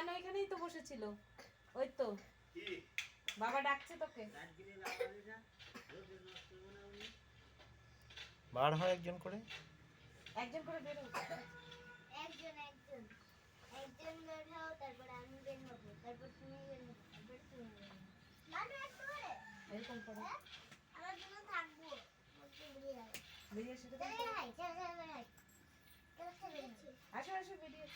জানো এখানেই তো বসেছিল। ওই তো বাবা ডাকছে তোকে। বার হয় একজন করে বেরো। একজন একজন একজন বের হও, তারপর আমি বের হবো, তারপর তুমি বের হবে, তারপর তুমি বের হবে। মানে একটু করে এরকম করো। আমার জন্য থাকবো। ওকে বেরিয়ে যাবে। বেরিয়ে এসে দেখো। বেরিয়ে হাই, চল চল বেরিয়ে হাই। চল চল বেরিয়ে হাই। আসো আসো বেরিয়ে।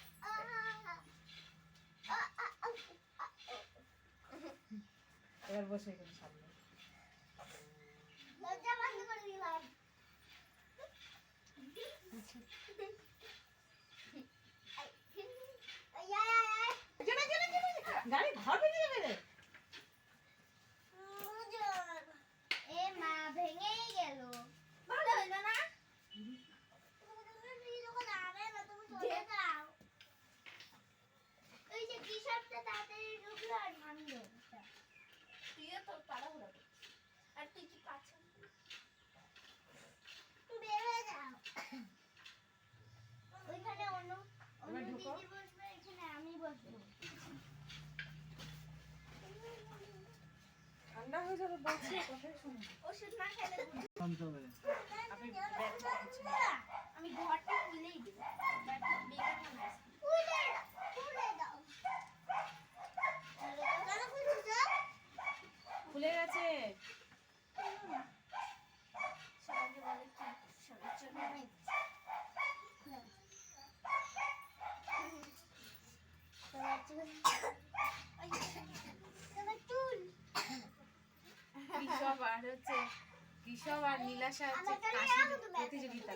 এবার বসে গেল সামনে। দরজা বন্ধ করে দিলাম। গাড়ি ঘর ভেঙে যাবে রে। এ মা, ভেঙেই গেল। ভালো হলো না? তুমি যখন আবে না, তুমি চলে যাও। ওই যে কৃষকটা তাড়াতাড়ি ঢুকলো আর ভাঙলো। তুইও তো তাড়াহুড়া করছিস। আর তুই কি পাচ্ছিস? বের হয়ে যাও। ওইখানে অন্য দিদি বসবে, এখানে আমি বসবো। ঠান্ডা হয়ে যাবে বলছি, কথাই শুনো। ওষুধ না খেলে আপনি ব্যাগটা গুছিয়ে আমি ঘরটা খুলেই দেব। খুলে দাও। কেন খুলছো? খুলে গেছে। সবাইকে বলে কি সবার জন্য কিশোর আর নীলাশা হচ্ছে কাশির প্রতিযোগিতা।